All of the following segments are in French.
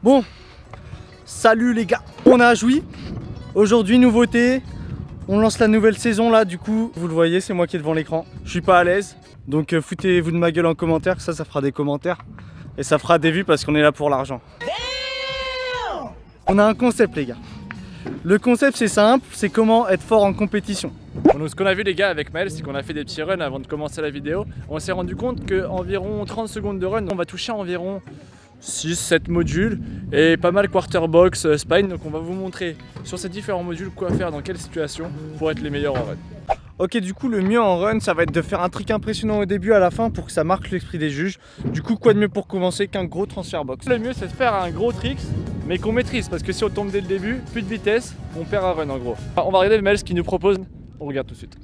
Bon, salut les gars, on a joui. Aujourd'hui nouveauté, on lance la nouvelle saison là, du coup vous le voyez, c'est moi qui est devant l'écran. Je suis pas à l'aise, donc foutez-vous de ma gueule en commentaire, ça fera des commentaires et ça fera des vues parce qu'on est là pour l'argent. On a un concept les gars. Le concept c'est simple, c'est comment être fort en compétition. Bon, donc ce qu'on a vu les gars avec Maël, c'est qu'on a fait des petits runs avant de commencer la vidéo. On s'est rendu compte qu'environ 30 secondes de run, on va toucher environ 6-7 modules et pas mal quarterbox, spine. Donc on va vous montrer sur ces différents modules quoi faire dans quelle situation pour être les meilleurs en run. Ok, du coup le mieux en run ça va être de faire un truc impressionnant au début à la fin pour que ça marque l'esprit des juges. Du coup quoi de mieux pour commencer qu'un gros transfert box. Le mieux c'est de faire un gros tricks mais qu'on maîtrise, parce que si on tombe dès le début, plus de vitesse, on perd un run en gros. On va regarder Maël ce qu'il nous propose, on regarde tout de suite.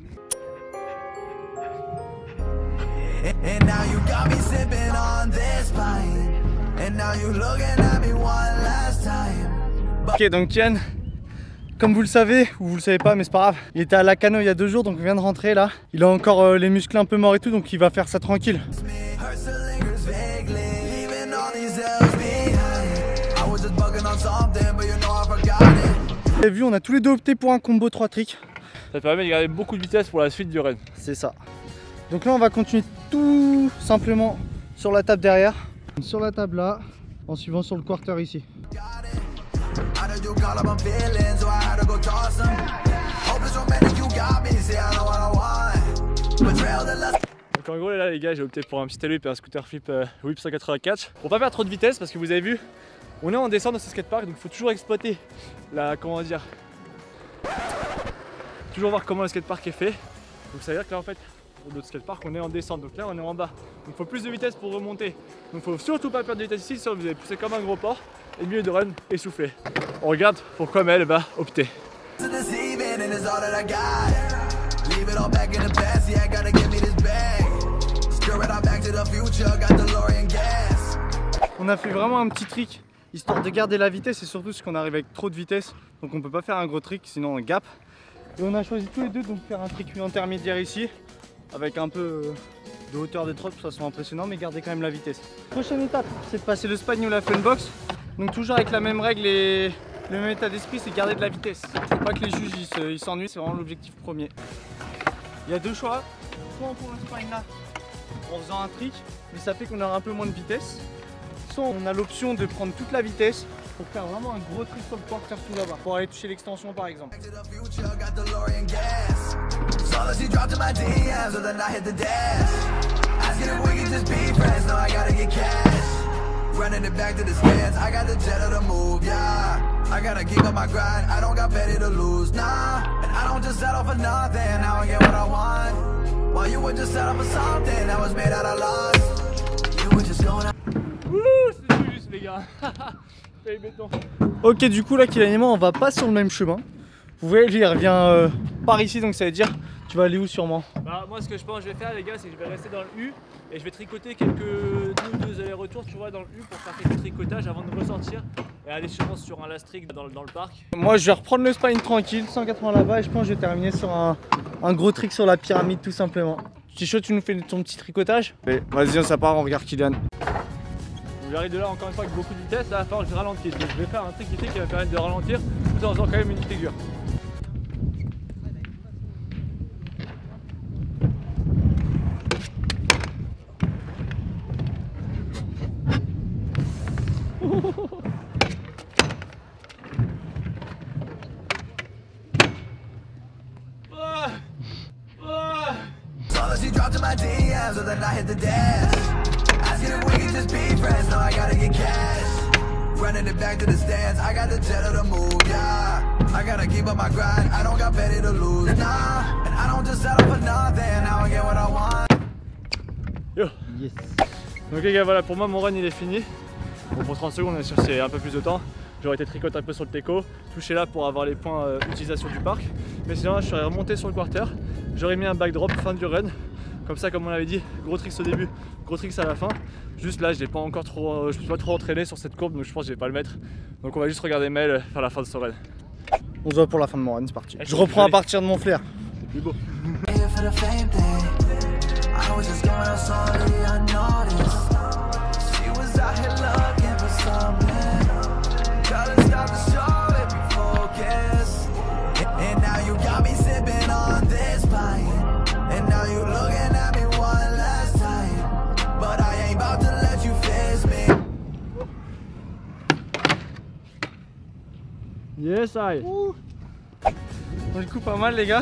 Ok, donc Tian, comme vous le savez, ou vous le savez pas mais c'est pas grave, il était à Lacanau il y a 2 jours, donc il vient de rentrer là. Il a encore les muscles un peu morts et tout, donc il va faire ça tranquille. Vous avez vu, on a tous les deux opté pour un combo 3 tricks. Ça permet de garder beaucoup de vitesse pour la suite du run. C'est ça. Donc là on va continuer tout simplement sur la table derrière. Sur la table là, en suivant sur le quarter ici. Donc en gros là les gars, j'ai opté pour un petit tail whip et un scooter flip whip 184. Pour pas perdre trop de vitesse, parce que vous avez vu, on est en descente dans ce skatepark, donc il faut toujours exploiter la, comment dire, toujours voir comment le skatepark est fait. Donc ça veut dire que là en fait, pour notre skatepark on est en descente, donc là on est en bas. Donc il faut plus de vitesse pour remonter. Donc il faut surtout pas perdre de vitesse ici, sinon vous allez pousser comme un gros porc et mieux de run essoufflé. On regarde pourquoi Maël va opter. On a fait vraiment un petit trick histoire de garder la vitesse et surtout parce qu'on arrive avec trop de vitesse, donc on peut pas faire un gros trick sinon on gap. Et on a choisi tous les deux donc faire un trick intermédiaire ici avec un peu de hauteur de drop, ça soit impressionnant mais garder quand même la vitesse. Prochaine étape c'est de passer le spine ou la funbox, donc toujours avec la même règle et le même état d'esprit, c'est garder de la vitesse. Faut pas que les juges ils s'ennuient, c'est vraiment l'objectif premier. Il y a 2 choix, soit on prend le spine là en faisant un trick mais ça fait qu'on aura un peu moins de vitesse, soit on a l'option de prendre toute la vitesse pour faire vraiment un gros trick sur le quarter tout là-bas, pour aller toucher l'extension par exemple. C'est juste les gars. Ok, du coup là Kylian, on va pas sur le même chemin. Vous voyez lui il revient par ici, donc ça veut dire tu vas aller où sûrement? Bah moi ce que je pense que je vais faire les gars, c'est que je vais rester dans le U et je vais tricoter quelques 2 allers-retours tu vois dans le U pour faire quelques tricotages avant de ressortir et aller sûrement sur un last trick dans le parc. Moi je vais reprendre le spine tranquille, 180 là-bas et je pense que je vais terminer sur un gros trick sur la pyramide tout simplement. Tu es chaud, tu nous fais ton petit tricotage? Vas-y, ça part, on regarde Kylian. J'arrive de là encore une fois avec beaucoup de vitesse, là il va falloir que je ralentisse. Donc je vais faire un trick ici qui va me permettre de ralentir tout en faisant quand même une figure. Running it back to the stands, I got the jet of the move, yeah. I gotta keep up my grind, I don't got petty to lose, nah. And I don't just settle for nothing, now I get what I want. Yo. Yes. Donc les gars, voilà, pour moi mon run il est fini. Bon, pour 30 secondes, bien sûr, c'est un peu plus de temps. J'aurais été tricoté un peu sur le teco, touché là pour avoir les points utilisation du parc. Mais sinon, je serais remonté sur le quarter, j'aurais mis un backdrop fin du run. Comme ça, comme on l'avait dit, gros tricks au début, gros tricks à la fin. Juste là, je me suis pas trop entraîné sur cette courbe, donc je pense que je vais pas le mettre. Donc on va juste regarder Maël faire la fin de son run. On se voit pour la fin de mon run, c'est parti. Je reprends à partir de mon flair. C'est plus beau. Yes, I. Bon, du coup, pas mal les gars.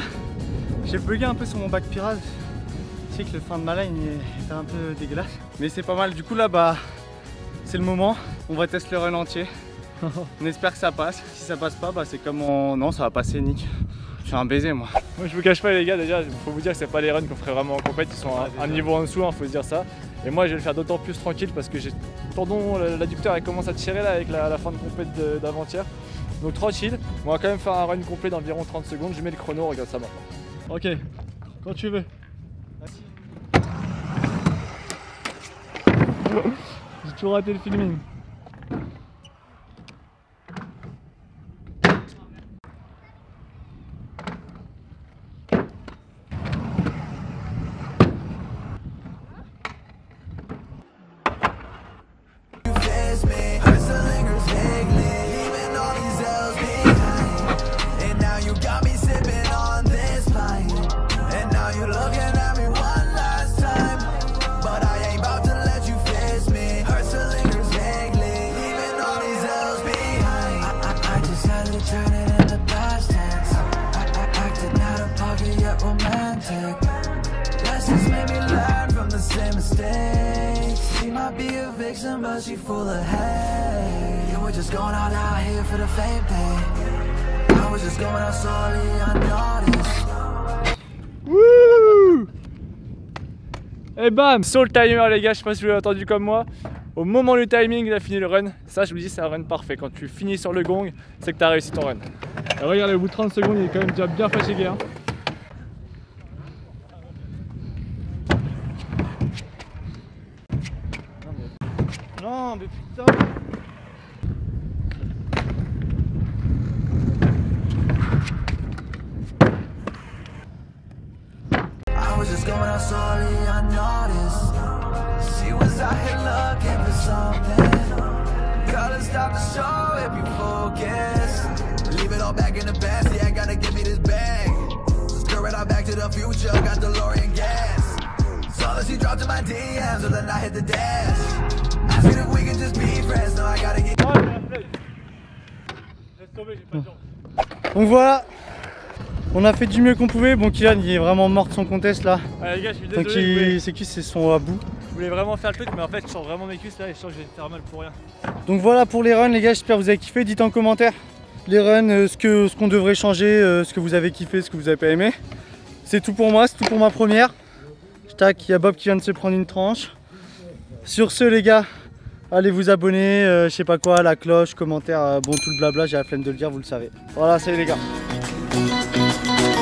J'ai bugué un peu sur mon bac pirate. Je sais que le fin de ma line était un peu dégueulasse. Mais c'est pas mal. Du coup, là, bah, c'est le moment. On va tester le run entier. On espère que ça passe. Si ça passe pas, bah, c'est comme on... Non, ça va passer, Nick. Je suis un baiser, moi. Moi, je vous cache pas, les gars, déjà, il faut vous dire que c'est pas les runs qu'on ferait vraiment en compète. Ils sont un niveau en dessous, hein, faut se dire ça. Et moi, je vais le faire d'autant plus tranquille parce que j'ai le tendon, l'adducteur, il commence à tirer là avec la fin de compète d'avant-hier. Donc tranquille, on va quand même faire un run complet d'environ 30 secondes. Je mets le chrono, regarde ça maintenant. Ok, quand tu veux. Merci. J'ai toujours raté le filming. But she full of hate. You were just going all out here for the fame thing. I was just going out sorry, unnoticed. Wouh! Et bam! Sur le timer, les gars, je sais pas si vous l'avez entendu comme moi. Au moment du timing, il a fini le run. Ça, je vous dis, c'est un run parfait. Quand tu finis sur le gong, c'est que tu as réussi ton run. Et regardez, au bout de 30 secondes, il est quand même déjà bien fatigué. Hein. Non, mais putain. I was just going out sorry, unnoticed. She was out here looking for something. Gotta stop the show if you focus. Leave it all back in the past, yeah, gotta give me this bag. Skirt right out back to the future, got DeLorean gas. Saw that she dropped in my DMs, so then I hit the dash. Donc voilà, on a fait du mieux qu'on pouvait. Bon, Kylian il est vraiment mort de son contest là. Ouais, les gars, je suis désolé. Ses cuisses sont à bout. Je voulais vraiment faire le truc, mais en fait, je sens vraiment mes cuisses là et je sens que je vais me faire mal pour rien. Donc voilà pour les runs, les gars. J'espère que vous avez kiffé. Dites en commentaire les runs, ce qu'on devrait changer, ce que vous avez kiffé, ce que vous avez pas aimé. C'est tout pour moi, c'est tout pour ma première. Tac, il y a Bob qui vient de se prendre une tranche. Sur ce, les gars, allez vous abonner, je sais pas quoi, la cloche, commentaire, bon tout le blabla, j'ai la flemme de le dire, vous le savez. Voilà, salut les gars.